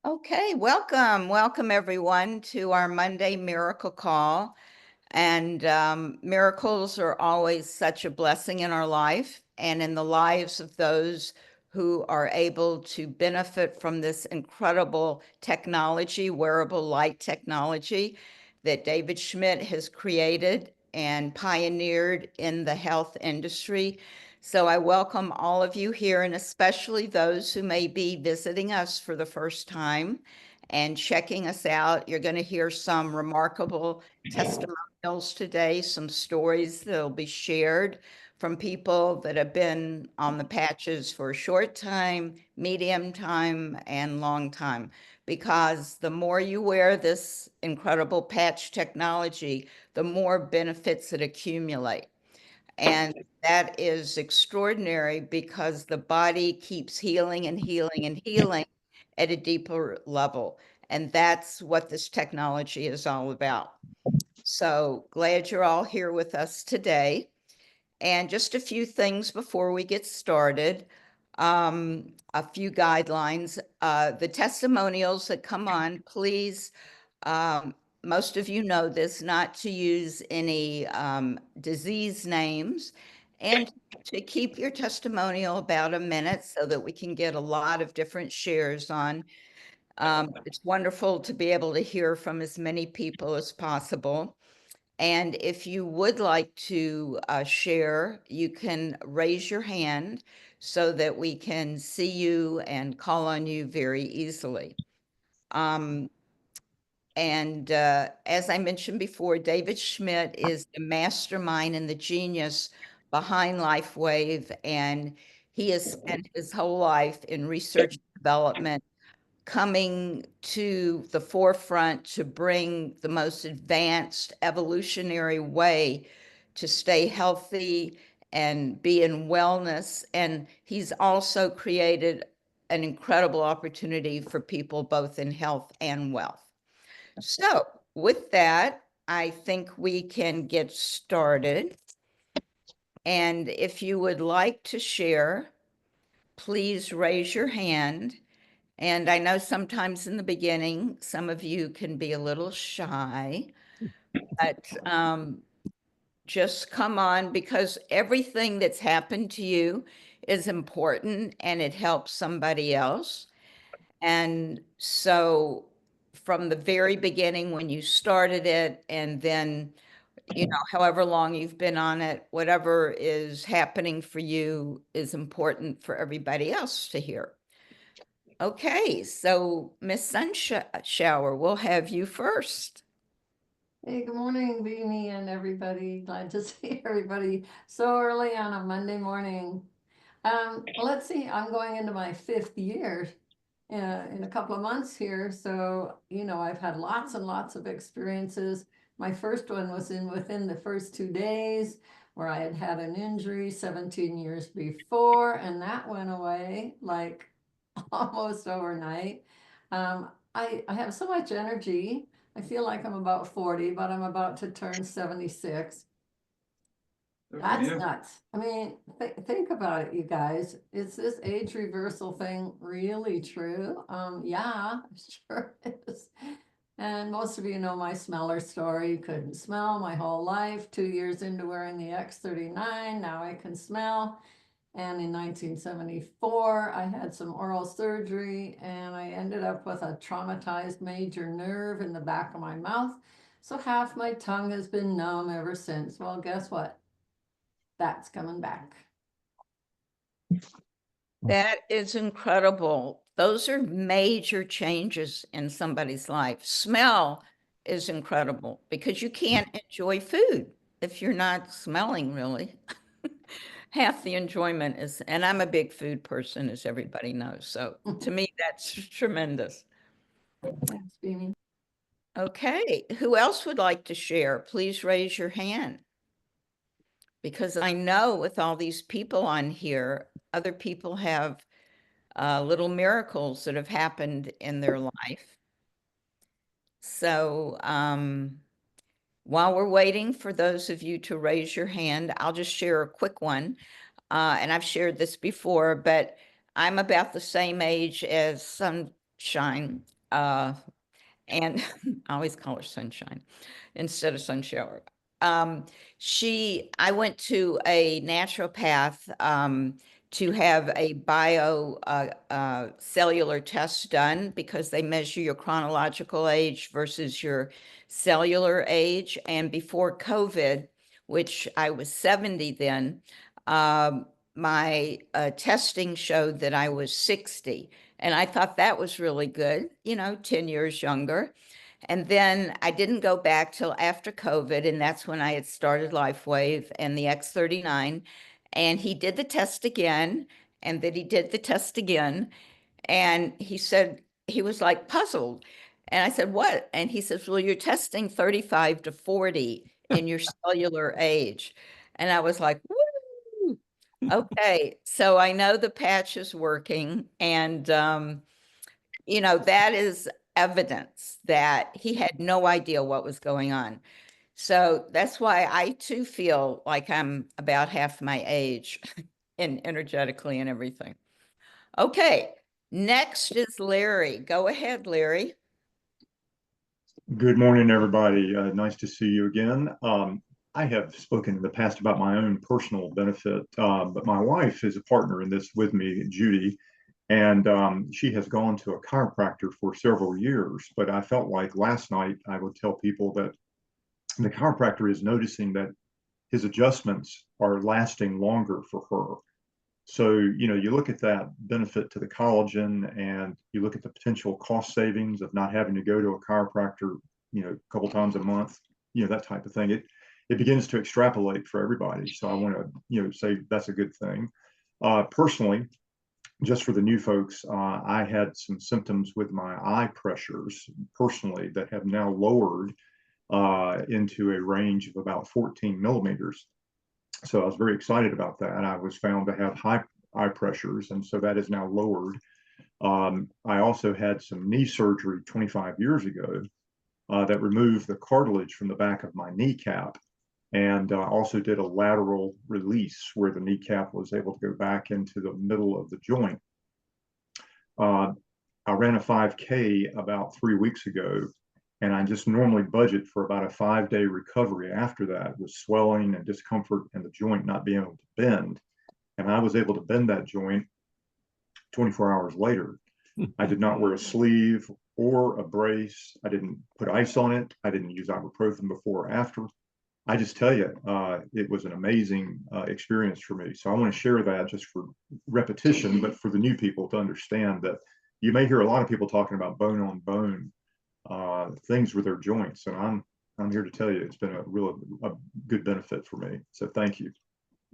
Okay, welcome everyone to our Monday Miracle Call. And miracles are always such a blessing in our life and in the lives of those who are able to benefit from this incredible technology, wearable light technology that David Schmidt has created and pioneered in the health industry. So I welcome all of you here, and especially those who may be visiting us for the first time and checking us out. You're going to hear some remarkable testimonials today, some stories that'll be shared from people that have been on the patches for a short time, medium time, and long time. Because the more you wear this incredible patch technology, the more benefits it accumulate. And that is extraordinary because the body keeps healing and healing and healing at a deeper level. And that's what this technology is all about. So glad you're all here with us today. And just a few things before we get started. A few guidelines. The testimonials that come on, please, most of you know this, not to use any disease names, and to keep your testimonial about a minute so that we can get a lot of different shares on. It's wonderful to be able to hear from as many people as possible. And if you would like to share, you can raise your hand so that we can see you and call on you very easily. As I mentioned before, David Schmidt is the mastermind and the genius behind LifeWave, and he has spent his whole life in research and development, coming to the forefront to bring the most advanced evolutionary way to stay healthy and be in wellness. And he's also created an incredible opportunity for people both in health and wealth. So with that, I think we can get started. And if you would like to share, please raise your hand. And I know sometimes in the beginning, some of you can be a little shy, but just come on, because everything that's happened to you is important and it helps somebody else. And so from the very beginning, when you started it, and then, however long you've been on it, whatever is happening for you is important for everybody else to hear. Okay, so Miss Sunshower, we'll have you first. Hey, good morning, Beanie and everybody. Glad to see everybody so early on a Monday morning. Let's see, I'm going into my 5th year in a couple of months here. So, I've had lots and lots of experiences. My first one was within the first 2 days where I had had an injury 17 years before, and that went away like almost overnight. I have so much energy. I feel like I'm about 40, but I'm about to turn 76. That's nuts. I mean, think about it, you guys. Is this age reversal thing really true? Yeah, sure is. And most of you know my smeller story. Couldn't smell my whole life. 2 years into wearing the X39, now I can smell. And in 1974, I had some oral surgery and I ended up with a traumatized major nerve in the back of my mouth. So half my tongue has been numb ever since. Well, guess what? That's coming back. That is incredible. Those are major changes in somebody's life. Smell is incredible because you can't enjoy food if you're not smelling, really. Half the enjoyment is, and I'm a big food person, as everybody knows. So to me, that's tremendous. Thanks, Beanie. Okay, who else would like to share? Please raise your hand. Because I know with all these people on here, other people have little miracles that have happened in their life. So while we're waiting for those of you to raise your hand, I'll just share a quick one. And I've shared this before, but I'm about the same age as Sunshine. Uh, and I always call her Sunshine instead of Sun Shower. I went to a naturopath to have a cellular test done because they measure your chronological age versus your cellular age. And before COVID, which I was 70 then, my testing showed that I was 60. And I thought that was really good, 10 years younger. And then I didn't go back till after COVID, and that's when I had started LifeWave and the X39. And he did the test again, and then he did the test again. And he said, he was like puzzled. And I said, what? And he says, well, you're testing 35 to 40 in your cellular age. And I was like, woo, okay. So I know the patch is working. And, that is evidence that he had no idea what was going on. So that's why I too feel like I'm about half my age and energetically and everything. Okay, next is Larry. Go ahead, Larry. Good morning, everybody. Nice to see you again. I have spoken in the past about my own personal benefit, but my wife is a partner in this with me, Judy, and she has gone to a chiropractor for several years. But I felt like last night I would tell people that the chiropractor is noticing that his adjustments are lasting longer for her. So, you look at that benefit to the collagen and you look at the potential cost savings of not having to go to a chiropractor, a couple times a month, that type of thing. It begins to extrapolate for everybody. So I want to, say that's a good thing. Personally, just for the new folks, I had some symptoms with my eye pressures personally that have now lowered into a range of about 14 millimeters. So I was very excited about that. I was found to have high eye pressures, and so that is now lowered. I also had some knee surgery 25 years ago that removed the cartilage from the back of my kneecap, and also did a lateral release where the kneecap was able to go back into the middle of the joint. I ran a 5K about 3 weeks ago, and I just normally budget for about a 5-day recovery after that with swelling and discomfort and the joint not being able to bend. And I was able to bend that joint 24 hours later. I did not wear a sleeve or a brace. I didn't put ice on it. I didn't use ibuprofen before or after. I just tell you, it was an amazing experience for me. So I want to share that just for repetition, but for the new people to understand that you may hear a lot of people talking about bone on bone things with their joints, and I'm here to tell you it's been a good benefit for me. So thank you.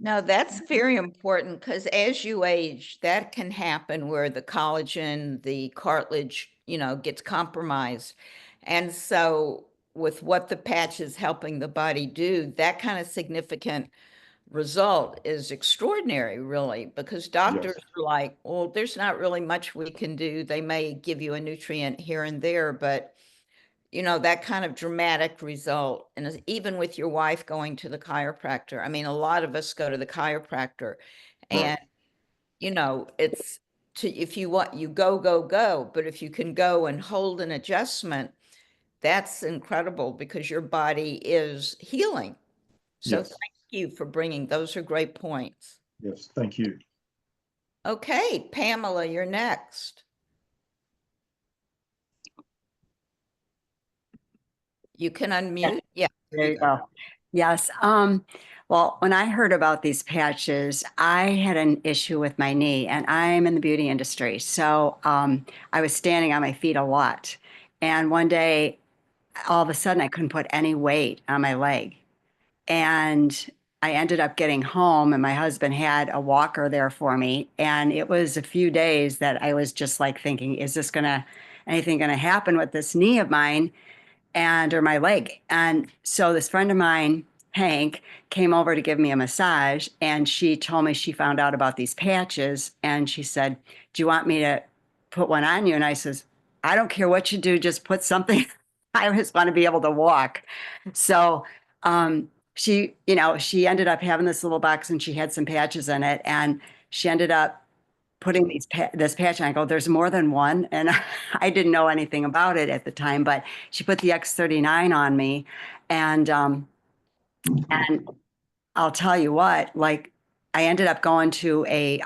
No, that's very important because as you age, that can happen where the collagen, the cartilage, gets compromised. And so with what the patch is helping the body do, that kind of significant result is extraordinary, really, because doctors Yes. are like, well, there's not really much we can do. They may give you a nutrient here and there, but that kind of dramatic result. And even with your wife going to the chiropractor, I mean, a lot of us go to the chiropractor and, Right. it's if you want, you go, go, go. But if you can go and hold an adjustment, that's incredible because your body is healing. So Yes. thank you for bringing, those are great points. Yes. Thank you. Okay, Pamela, you're next. You can unmute. Yeah, There you go. Yes. Well, when I heard about these patches, I had an issue with my knee, and I'm in the beauty industry. So I was standing on my feet a lot. And one day, all of a sudden, I couldn't put any weight on my leg. And I ended up getting home, and my husband had a walker there for me. And it was a few days that I was just like thinking, is this anything gonna happen with this knee of mine? Or my leg. And so this friend of mine, Hank, came over to give me a massage, and she told me she found out about these patches, and she said, "Do you want me to put one on you?" And I says, "I don't care what you do, just put something." I just want to be able to walk. So she ended up having this little box, and she had some patches in it, and she ended up putting this patch on. I go, there's more than one. And I didn't know anything about it at the time, but she put the X39 on me. And I'll tell you what, like I ended up going to a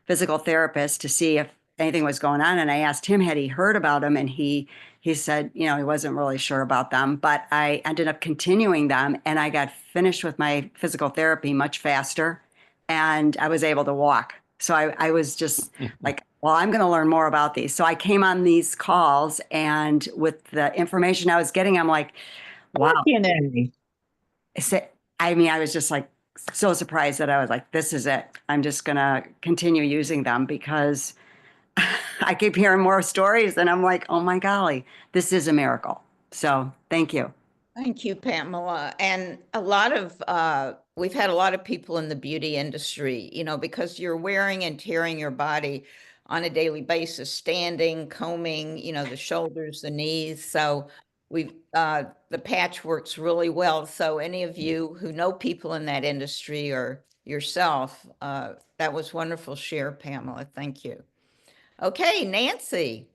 physical therapist to see if anything was going on. And I asked him, had he heard about them? And he said, you know, he wasn't really sure about them, but I ended up continuing them and I got finished with my physical therapy much faster and I was able to walk. So I was just like, well, I'm going to learn more about these. So I came on these calls and with the information I was getting, I'm like, wow. I mean, I was just like so surprised that I was like, this is it. I'm just going to continue using them because I keep hearing more stories and I'm like, oh my golly, this is a miracle. So thank you. Thank you, Pamela. And a lot of, we've had a lot of people in the beauty industry, you know, because you're wearing and tearing your body on a daily basis, standing, combing, you know, the shoulders, the knees. So the patch works really well. So any of you who know people in that industry or yourself, that was wonderful share, Pamela. Thank you. Okay, Nancy.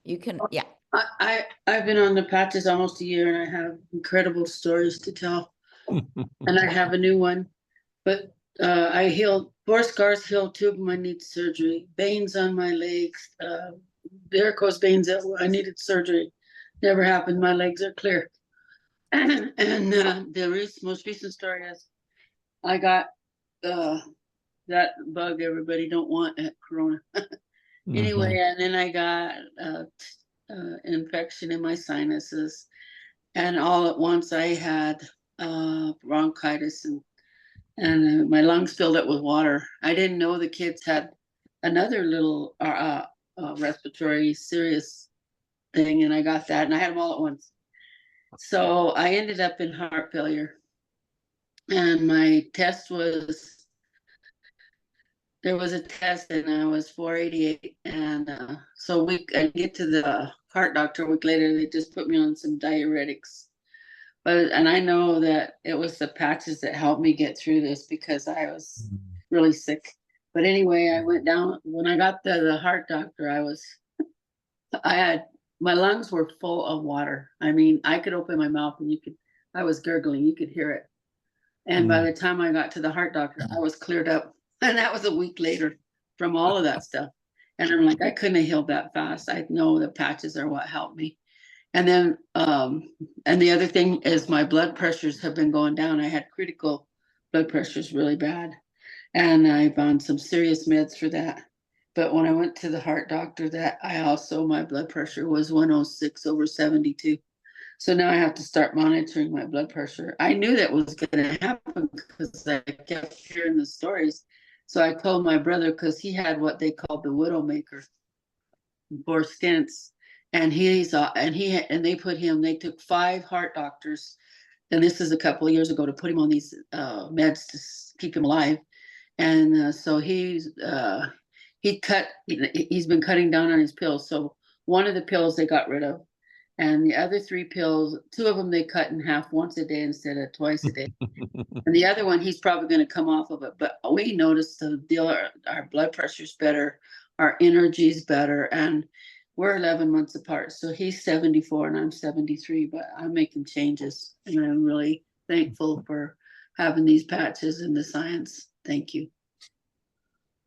You can, yeah. I've been on the patches almost a year and I have incredible stories to tell. And I have a new one, but I healed 4 scars, healed 2 of them I need surgery, veins on my legs, varicose veins that I needed surgery. Never happened. My legs are clear. And the most recent story is I got that bug everybody don't want at Corona. Anyway, and then I got infection in my sinuses, and all at once I had bronchitis and my lungs filled up with water. I didn't know the kids had another little respiratory serious thing, and I got that, and I had them all at once. So I ended up in heart failure, and my test was. There was a test and I was 488, and so I get to the heart doctor a week later. They just put me on some diuretics, and I know that it was the patches that helped me get through this because I was really sick. But anyway, I went down when I got to the heart doctor. My lungs were full of water. I mean, I could open my mouth and I was gurgling. You could hear it. And by the time I got to the heart doctor, I was cleared up. And that was a week later from all of that stuff. And I'm like, I couldn't have healed that fast. I know the patches are what helped me. And then, and the other thing is my blood pressures have been going down. I had critical blood pressures really bad. And I've on some serious meds for that. But when I went to the heart doctor, my blood pressure was 106/72. So now I have to start monitoring my blood pressure. I knew that was going to happen because I kept hearing the stories. So I told my brother, because he had what they called the Widowmaker for stents, and they took 5 heart doctors, and this is a couple of years ago, to put him on these meds to keep him alive. And so he's been cutting down on his pills. So one of the pills they got rid of. And the other 3 pills, 2 of them they cut in half once a day instead of twice a day. And the other one, he's probably going to come off of it. But we noticed the deal, our blood pressure's better, our energy's better, and we're 11 months apart. So he's 74 and I'm 73, but I'm making changes. And I'm really thankful for having these patches and the science. Thank you.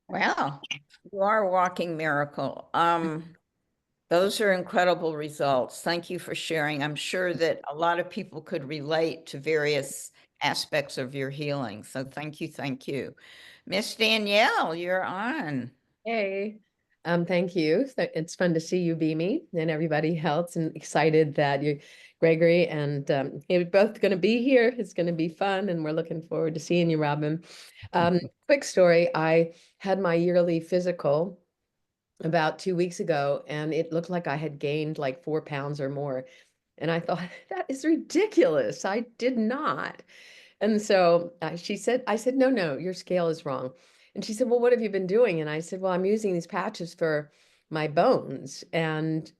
Wow, you are a walking miracle. Those are incredible results. Thank you for sharing. I'm sure that a lot of people could relate to various aspects of your healing. So thank you. Thank you. Miss Danielle, you're on. Hey, thank you. It's fun to see you, Beamy, and everybody else, and excited that Gregory and you're both going to be here. It's going to be fun, and we're looking forward to seeing you, Robin. Quick story. I had my yearly physical about 2 weeks ago, and it looked like I had gained like 4 pounds or more. And I thought, that is ridiculous. I did not. And so I said, no, your scale is wrong. And she said, well, what have you been doing? And I said, well, I'm using these patches for my bones. And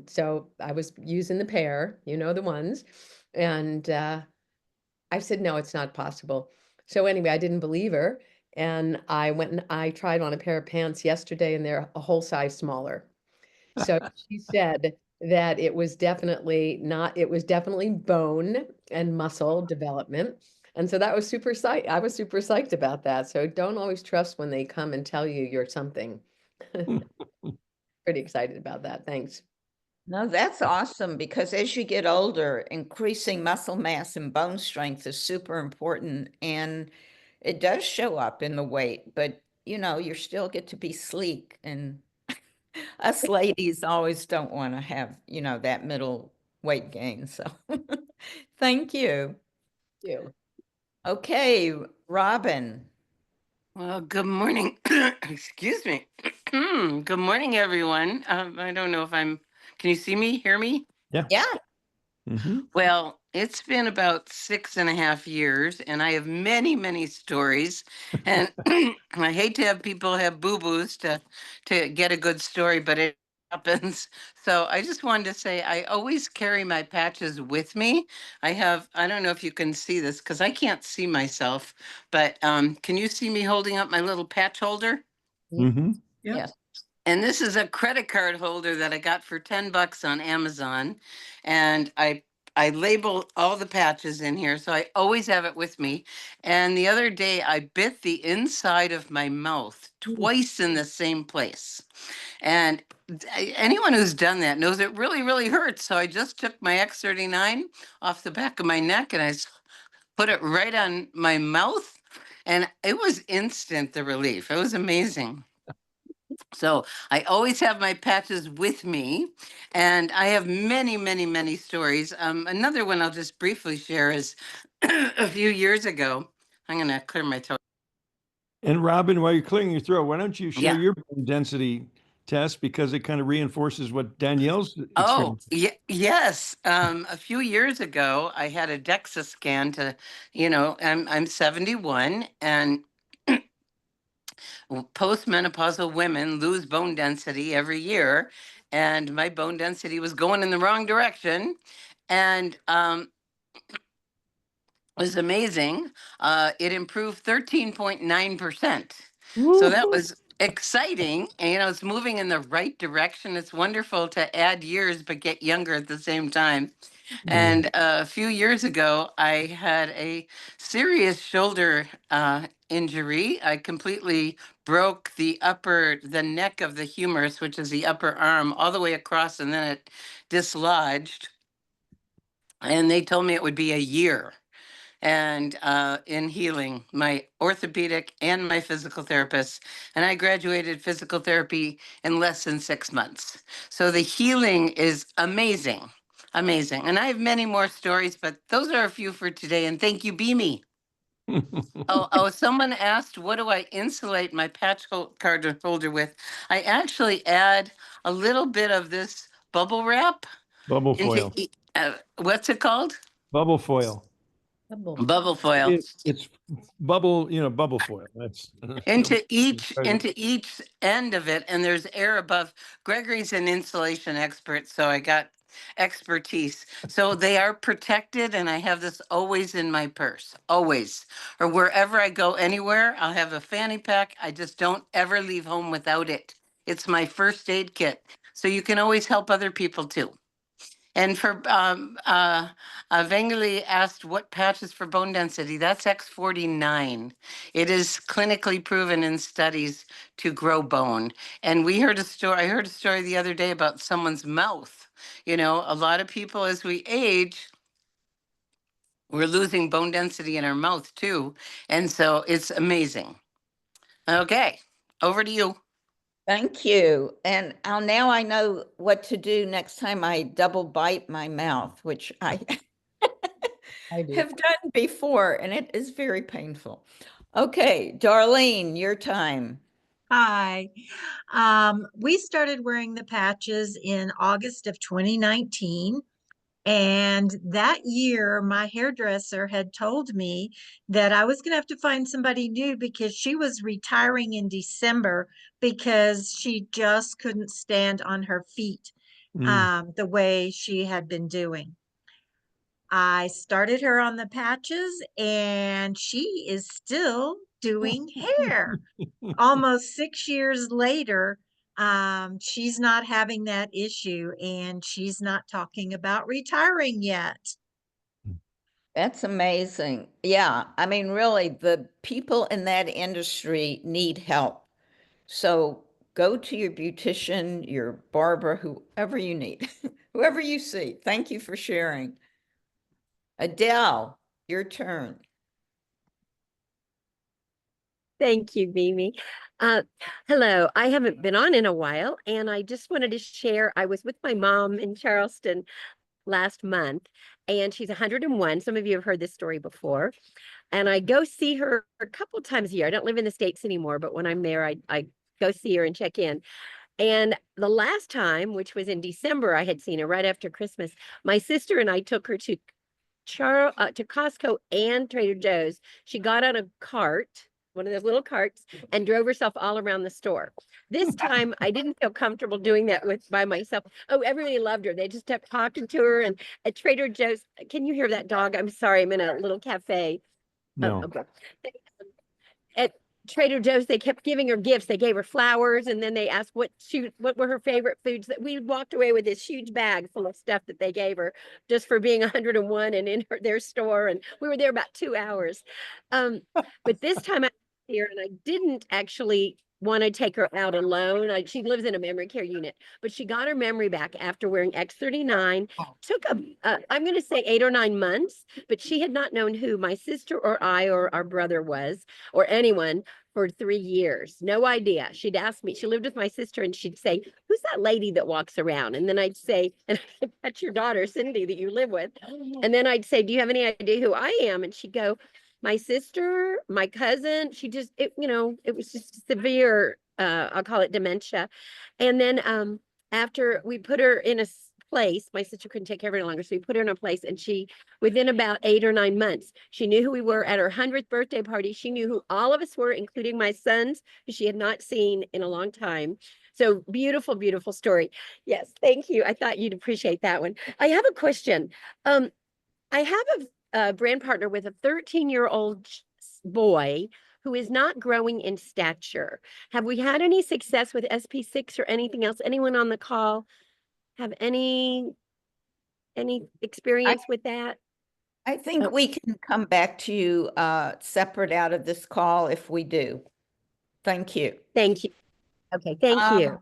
so I was using the pair, you know, the ones. And I said, no, it's not possible. So anyway, I didn't believe her. And I went and I tried on a pair of pants yesterday and they're a whole size smaller. So she said that it was definitely not, it was definitely bone and muscle development. And so that was super psyched. I was super psyched about that. So don't always trust when they come and tell you you're something. Pretty excited about that. Thanks. No, that's awesome because as you get older, increasing muscle mass and bone strength is super important. And it does show up in the weight, but you know, you still get to be sleek. And us ladies always don't want to have, you know, that middle weight gain. So thank you. You. Okay, Robin. Well, good morning. Excuse me. Good morning, everyone. I don't know if can you see me, hear me? Yeah. Well, it's been about 6.5 years, and I have many, many stories. And I hate to have people have boo-boos to get a good story, but it happens. So I just wanted to say I always carry my patches with me. I don't know if you can see this because I can't see myself, but can you see me holding up my little patch holder? Yes. And this is a credit card holder that I got for $10 on Amazon. And I label all the patches in here, so I always have it with me. And the other day I bit the inside of my mouth twice in the same place. And anyone who's done that knows it really, really hurts. So I just took my X39 off the back of my neck and put it right on my mouth. And it was instant, the relief. It was amazing. So I always have my patches with me, and I have many, many, many stories. Another one I'll just briefly share is a few years ago. I'm going to clear my throat. And Robin, while you're clearing your throat, why don't you share Yeah. your bone density test because it kind of reinforces what Danielle's Oh, experience. yes. A few years ago, I had a DEXA scan I'm 71, and postmenopausal women lose bone density every year, and my bone density was going in the wrong direction. And was amazing. It improved 13.9%. So that was exciting. And, it's moving in the right direction. It's wonderful to add years, but get younger at the same time. And a few years ago, I had a serious shoulder injury. I completely broke the neck of the humerus, which is the upper arm, all the way across, and then it dislodged. And they told me it would be a year and in healing, my orthopedic and my physical therapist. And I graduated physical therapy in less than 6 months. So the healing is amazing, amazing. And I have many more stories, but those are a few for today. And thank you, Beamy. Someone asked, what do I insulate my card holder with? I actually add a little bit of this bubble wrap. Bubble foil. What's it called? Bubble foil. Bubble foil. It's bubble foil. That's into each end of it, and there's air above. Gregory's an insulation expert, so I got expertise. So they are protected, and I have this always in my purse, always, or wherever I go anywhere. I'll have a fanny pack. I just don't ever leave home without it. It's my first aid kit, so you can always help other people too. And for Vangeli asked what patches for bone density. That's X49. It is clinically proven in studies to grow bone. And I heard a story the other day about someone's mouth. A lot of people as we age, we're losing bone density in our mouth too. And so it's amazing. Okay, over to you. Thank you. And now I know what to do next time I double bite my mouth, which I I do. have done before, and it is very painful. Okay, Darlene, your time. Hi. We started wearing the patches in August of 2019. And that year, my hairdresser had told me that I was going to have to find somebody new because she was retiring in December because she just couldn't stand on her feet the way she had been doing. I started her on the patches and she is still doing hair. Almost 6 years later, she's not having that issue and she's not talking about retiring yet. That's amazing. Yeah, I mean, really, the people in that industry need help. So go to your beautician, your barber, whoever you need, whoever you see. Thank you for sharing. Adele, your turn. Thank you, Mimi. Hello, I haven't been on in a while, and I just wanted to share. I was with my mom in Charleston last month, and she's 101. Some of you have heard this story before. And I go see her a couple times a year. I don't live in the States anymore, but when I'm there, I go see her and check in. And the last time, which was in December, I had seen her right after Christmas. My sister and I took her to Costco and Trader Joe's. She got on a cart, one of those little carts, and drove herself all around the store. This time I didn't feel comfortable doing that by myself. Oh, everybody loved her. They just kept talking to her. And at Trader Joe's, can you hear that dog? I'm sorry, I'm in a little cafe. No. Okay. At Trader Joe's, they kept giving her gifts. They gave her flowers, and then they asked what were her favorite foods. That we walked away with this huge bag full of stuff that they gave her just for being 101 and in their store. And we were there about 2 hours. But this time I was here, and I didn't actually want to take her out alone. She lives in a memory care unit, but she got her memory back after wearing X39. Took I'm going to say 8 or 9 months, but she had not known who my sister or I or our brother was or anyone for 3 years. No idea. She'd ask me, she lived with my sister, and she'd say, who's that lady that walks around? And then I'd say, and that's your daughter, Cindy, that you live with. And then I'd say, do you have any idea who I am? And she'd go, my sister, my cousin. She just, it was just severe, I'll call it dementia. And then after we put her in a place, my sister couldn't take care of her any longer. So we put her in a place, and she, within about 8 or 9 months, she knew who we were. At her 100th birthday party, she knew who all of us were, including my sons, who she had not seen in a long time. So beautiful, beautiful story. Yes, thank you. I thought you'd appreciate that one. I have a question. I have a brand partner with a 13-year-old boy who is not growing in stature. Have we had any success with SP6 or anything else? Anyone on the call have any experience with that? I think Oh. we can come back to you separate out of this call if we do. Thank you. Thank you. Okay, thank you.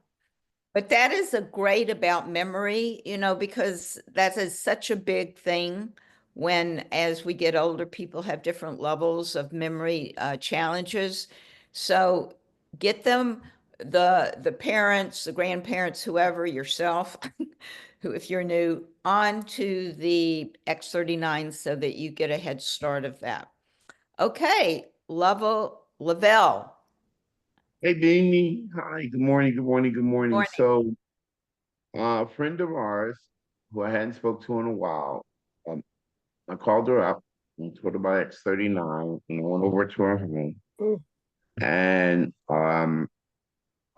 But that is a great about memory, because that is such a big thing when, as we get older, people have different levels of memory challenges. So get them, the parents, the grandparents, whoever, yourself, who, if you're new, onto the X39 so that you get a head start of that. Okay, Lavelle. Hey, Jamie. Hi. Good morning. Good morning. Good morning. Morning. So, a friend of ours who I hadn't spoke to in a while, I called her up and told her about X39, and I went over to her home. And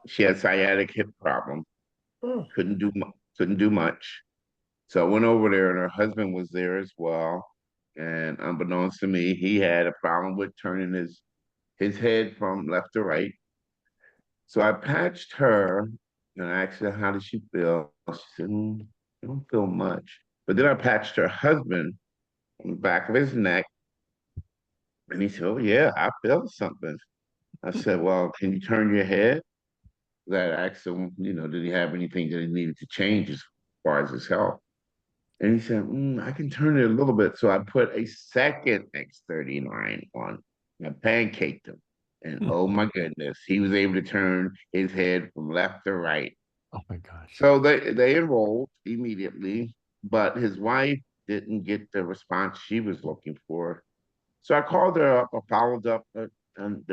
she had sciatic hip problem. Couldn't do much. So I went over there, and her husband was there as well. And unbeknownst to me, he had a problem with turning his head from left to right. So I patched her, and I asked her, how did she feel? She said, I don't feel much. But then I patched her husband on the back of his neck, and he said, oh, yeah, I feel something. I said, well, can you turn your head? That I asked him, did he have anything that he needed to change as far as his health? And he said, I can turn it a little bit. So I put a second X39 on. I pancaked him. And oh my goodness, he was able to turn his head from left to right. Oh my gosh. So they enrolled immediately, but his wife didn't get the response she was looking for. So I called her up. I followed up the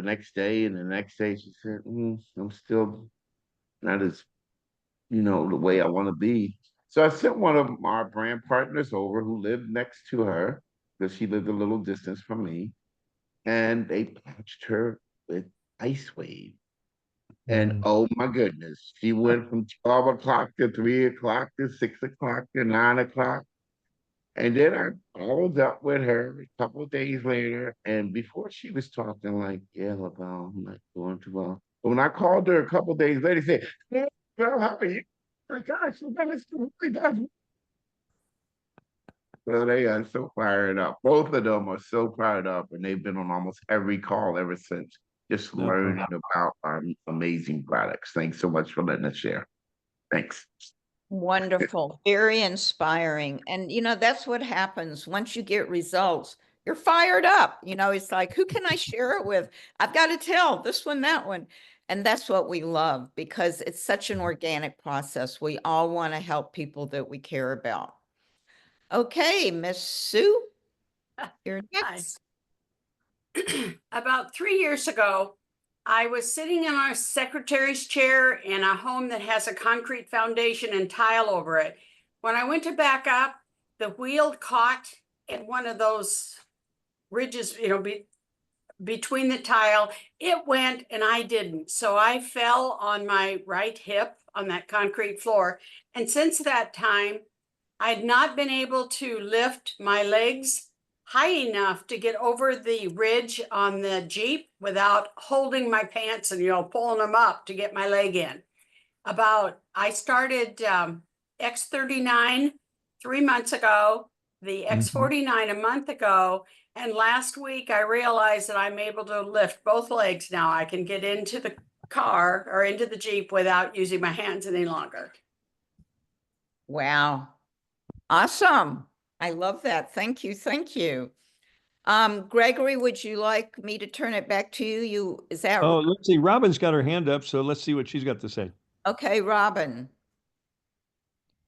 next day, and the next day she said, I'm still not as, the way I want to be. So I sent one of our brand partners over who lived next to her, because she lived a little distance from me, and they patched her with Ice Wave. And oh my goodness, she went from 12 o'clock to 3 o'clock to 6 o'clock to 9 o'clock. And then I followed up with her a couple of days later, and before she was talking like, yeah, LaBelle, I'm not doing too well. But when I called her a couple of days later, she said, "Hey, Belle, how are you? Oh my gosh, LaBelle is really bad." So they are so fired up. Both of them are so fired up, and they've been on almost every call ever since, just Okay. learning about our amazing products. Thanks so much for letting us share. Thanks. Wonderful, very inspiring. And that's what happens once you get results. You're fired up. It's like, who can I share it with? I've got to tell this one, that one. And that's what we love because it's such an organic process. We all want to help people that we care about. Okay, Miss Sue, you're next. About 3 years ago, I was sitting in our secretary's chair in a home that has a concrete foundation and tile over it. When I went to back up, the wheel caught in one of those ridges, between the tile. It went and I didn't. So I fell on my right hip on that concrete floor. And since that time, I'd not been able to lift my legs high enough to get over the ridge on the Jeep without holding my pants and, pulling them up to get my leg in. I started X39 3 months ago, the X49 a month ago, and last week I realized that I'm able to lift both legs now. I can get into the car or into the Jeep without using my hands any longer. Wow. Awesome. I love that. Thank you. Thank you. Gregory, would you like me to turn it back to you? Is that Oh, let's see. Robin's got her hand up, so let's see what she's got to say. okay, Robin?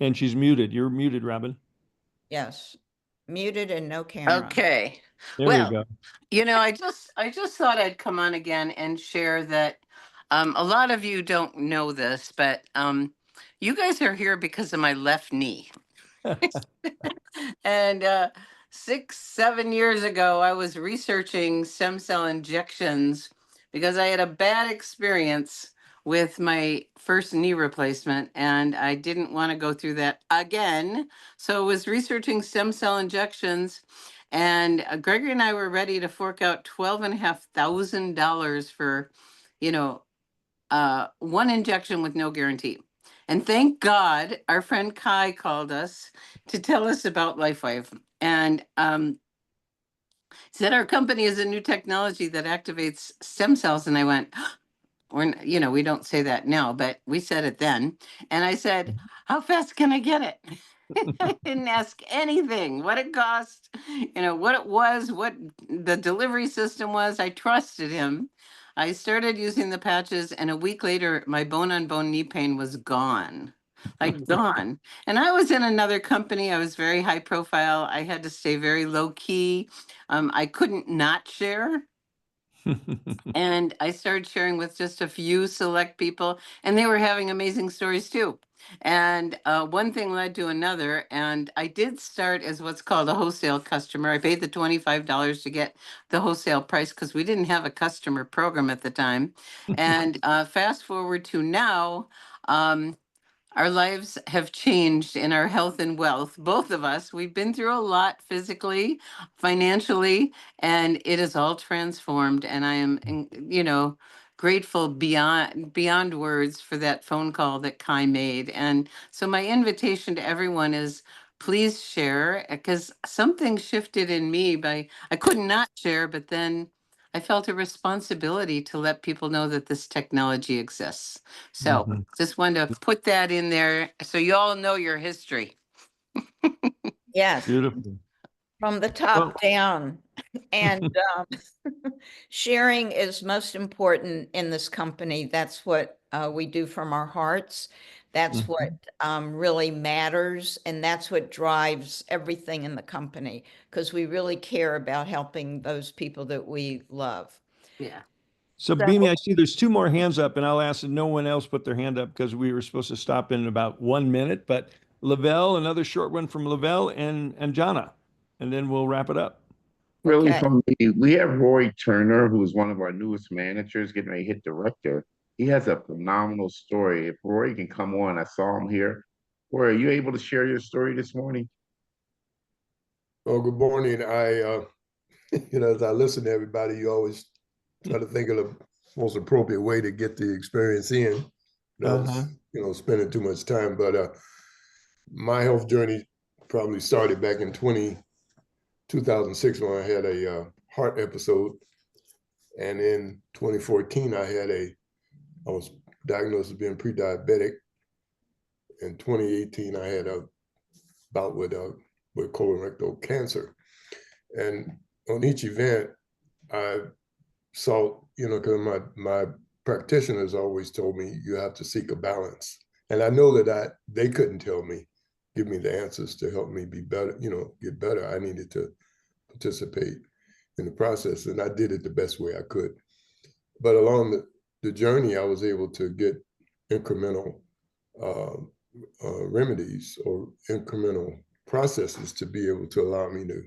And she's muted. You're muted, Robin. Yes. Muted and no camera. Okay. There Well, we go. I just thought I'd come on again and share that a lot of you don't know this, but you guys are here because of my left knee. And 6-7 years ago, I was researching stem cell injections because I had a bad experience with my first knee replacement and I didn't want to go through that again. So I was researching stem cell injections, and Gregory and I were ready to fork out $12,500 for, one injection with no guarantee. And thank God our friend Kai called us to tell us about LifeWave. And said our company is a new technology that activates stem cells. And I went, we don't say that now, but we said it then. And I said, how fast can I get it? I didn't ask anything, what it cost, what it was, what the delivery system was. I trusted him. I started using the patches, and a week later, my bone-on-bone knee pain was gone, like gone. And I was in another company. I was very high profile. I had to stay very low key. I couldn't not share. And I started sharing with just a few select people, and they were having amazing stories too. And one thing led to another, and I did start as what's called a wholesale customer. I paid the $25 to get the wholesale price because we didn't have a customer program at the time. And fast forward to now, our lives have changed in our health and wealth. Both of us, we've been through a lot physically, financially, and it is all transformed. And I am, grateful beyond words for that phone call that Kai made. And so my invitation to everyone is please share, because something shifted in me I could not share, but then I felt a responsibility to let people know that this technology exists. So just wanted to put that in there so you all know your history. Yes. Beautiful. From the top down. And sharing is most important in this company. That's what we do from our hearts. That's what really matters. And that's what drives everything in the company, because we really care about helping those people that we love. Yeah. So Beanie, I see there's 2 more hands up, and I'll ask that no one else put their hand up because we were supposed to stop in about 1 minute. But Lavelle, another short one from Lavelle and Jana, and then we'll wrap it up. Really, Okay. from me, we have Roy Turner, who's one of our newest managers, getting ready to hit director. He has a phenomenal story. If Roy can come on, I saw him here. Roy, are you able to share your story this morning? Oh, good morning. As I listen to everybody, you always try to think of the most appropriate way to get the experience in. Uh-huh. Spending too much time. But my health journey probably started back in 2006 when I had a heart episode. And in 2014, I was diagnosed as being pre-diabetic. In 2018, I had a bout with colorectal cancer. And on each event, I saw, because my practitioners always told me you have to seek a balance. And I know that they couldn't give me the answers to help me be better, get better. I needed to participate in the process, and I did it the best way I could. But along the journey, I was able to get incremental remedies or incremental processes to be able to allow me to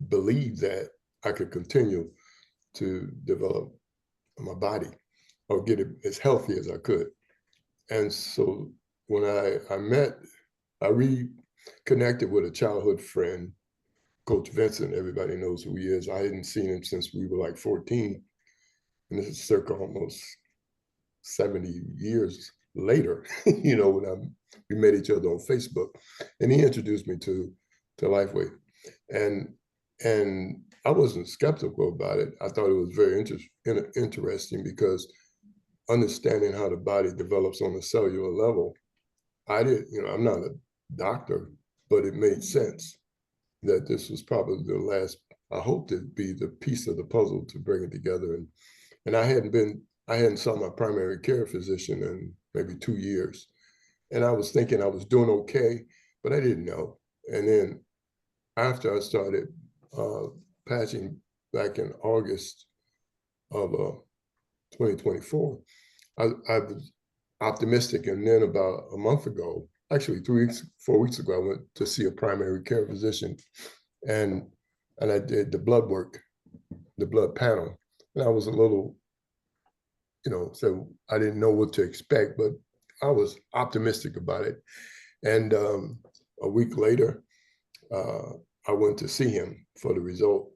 believe that I could continue to develop my body or get it as healthy as I could. And so when I reconnected with a childhood friend, Coach Vincent. Everybody knows who he is. I hadn't seen him since we were like 14. And this is circa almost 70 years later, when we met each other on Facebook. And he introduced me to Lifeway. And I wasn't skeptical about it. I thought it was very interesting because understanding how the body develops on a cellular level, I'm not a doctor, but it made sense that this was probably the last, I hoped it'd be the piece of the puzzle to bring it together. And I hadn't saw my primary care physician in maybe 2 years. And I was thinking I was doing okay, but I didn't know. And then after I started patching back in August of 2024, I was optimistic. And then about a month ago, actually 4 weeks ago, I went to see a primary care physician, and I did the blood work, the blood panel. And I was a little, so I didn't know what to expect, but I was optimistic about it. And a week later, I went to see him for the result.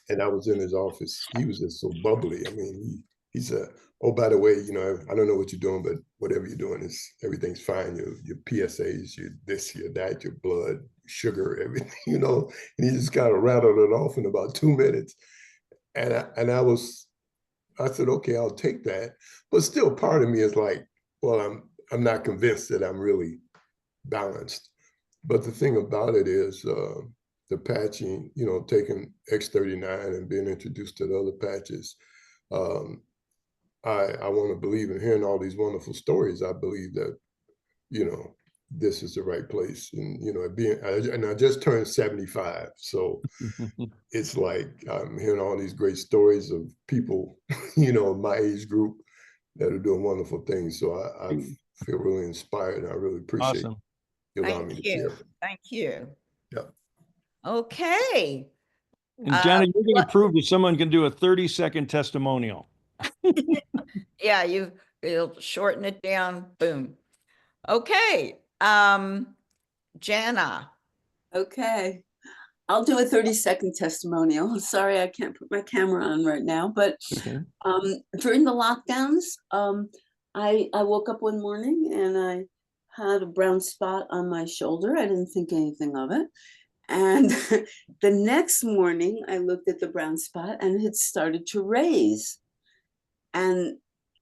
And I was in his office. He was just so bubbly. I mean, he said, "Oh, by the way, I don't know what you're doing, but whatever you're doing everything's fine. Your PSAs, your this, your that, your blood, sugar, everything, And he just kind of rattled it off in about 2 minutes. And I said, okay, I'll take that. But still part of me is like, well, I'm not convinced that I'm really balanced. But the thing about it is the patching, taking X39 and being introduced to the other patches. I want to believe in hearing all these wonderful stories. I believe that, this is the right place. And, and I just turned 75. So it's like I'm hearing all these great stories of people, my age group that are doing wonderful things. So I feel really inspired. I really appreciate Awesome. you allowing me to share. Thank you. Yeah. Okay. And Jana, you're going to prove that someone can do a 30-second testimonial. Yeah, you'll shorten it down. Boom. Okay. Jana. Okay. I'll do a 30-second testimonial. Sorry, I can't put my camera on right now, but during the lockdowns, I woke up one morning and I had a brown spot on my shoulder. I didn't think anything of it. And the next morning I looked at the brown spot and it had started to raise. And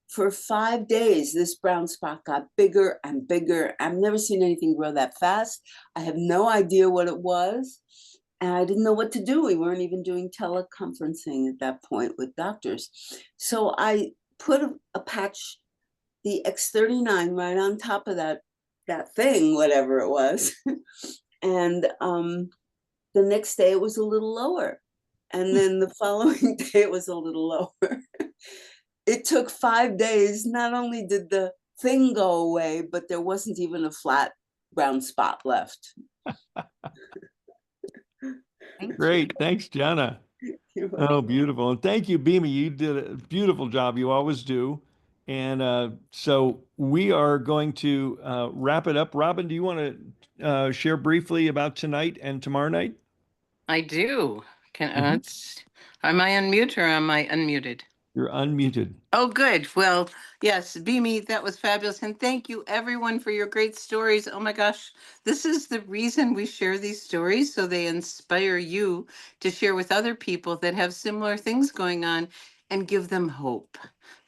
for 5 days, this brown spot got bigger and bigger. I've never seen anything grow that fast. I have no idea what it was. And I didn't know what to do. We weren't even doing teleconferencing at that point with doctors. So I put a patch, the X39, right on top of that thing, whatever it was. And the next day it was a little lower. And then the following day it was a little lower. It took 5 days. Not only did the thing go away, but there wasn't even a flat brown spot left. Great. Thanks, Jana. Oh, beautiful. And thank you, Beamy. You did a beautiful job. You always do. And so we are going to wrap it up. Robin, do you want to share briefly about tonight and tomorrow night? I do. Can, Mhm. am I unmute or am I unmuted? You're unmuted. Oh, good. Well, yes, Beamy, that was fabulous. And thank you everyone for your great stories. Oh my gosh, this is the reason we share these stories, so they inspire you to share with other people that have similar things going on and give them hope.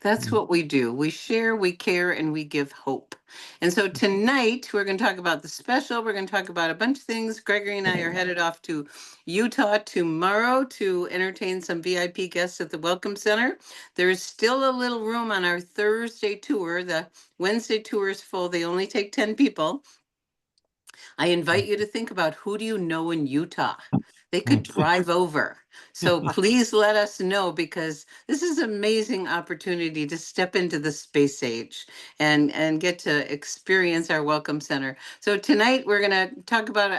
That's Mm. what we do. We share, we care, and we give hope. And so tonight we're going to talk about the special. We're going to talk about a bunch of things. Gregory and I are headed off to Utah tomorrow to entertain some VIP guests at the Welcome Center. There's still a little room on our Thursday tour. The Wednesday tour is full. They only take 10 people. I invite you to think about, who do you know in Utah? They could drive over. So please let us know, because this is an amazing opportunity to step into the space age and get to experience our Welcome Center. So tonight we're going to talk about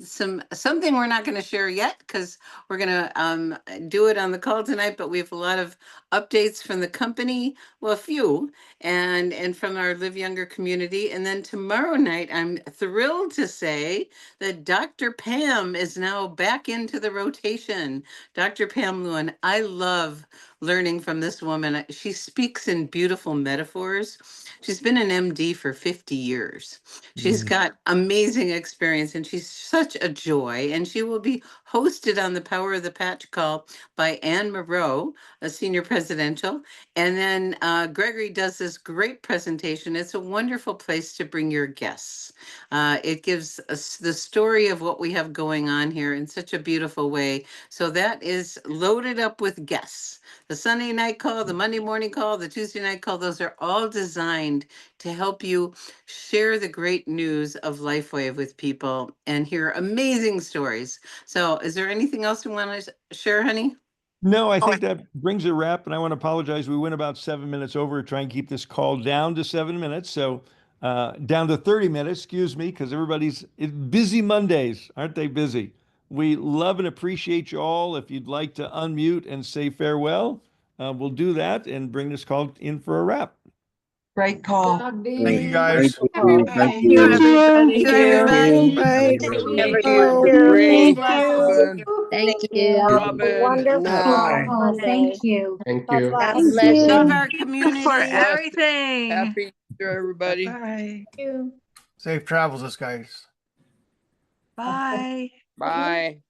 something we're not going to share yet, because we're going to do it on the call tonight, but we have a lot of updates from the company, well, a few, and from our Live Younger community. And then tomorrow night, I'm thrilled to say that Dr. Pam is now back into the rotation. Dr. Pam Lewin, I love learning from this woman. She speaks in beautiful metaphors. She's been an MD for 50 years. She's got amazing experience, and she's such a joy. And she will be hosted on the Power of the Patch call by Anne Moreau, a senior presidential. And then Gregory does this great presentation. It's a wonderful place to bring your guests. It gives us the story of what we have going on here in such a beautiful way. So that is loaded up with guests. The Sunday night call, the Monday morning call, the Tuesday night call, those are all designed to help you share the great news of LifeWave with people and hear amazing stories. So is there anything else you want to share, honey? No, I think that brings a wrap, and I want to apologize. We went about 7 minutes over, try and keep this call down to 7 minutes. So down to 30 minutes, excuse me, because everybody's busy Mondays, aren't they busy? We love and appreciate you all. If you'd like to unmute and say farewell, we'll do that and bring this call in for a wrap. Great call. Thank Thank you, guys. Thank you, you. everybody. Thank you, everybody. Bye. Great. Robin. Thank you. Robin. Wonderful. Hi. Thank you. Thank you. God bless Love you. our community. For Yes. everything. Happy Easter, everybody. Bye. Safe travels, us guys. Bye. Bye.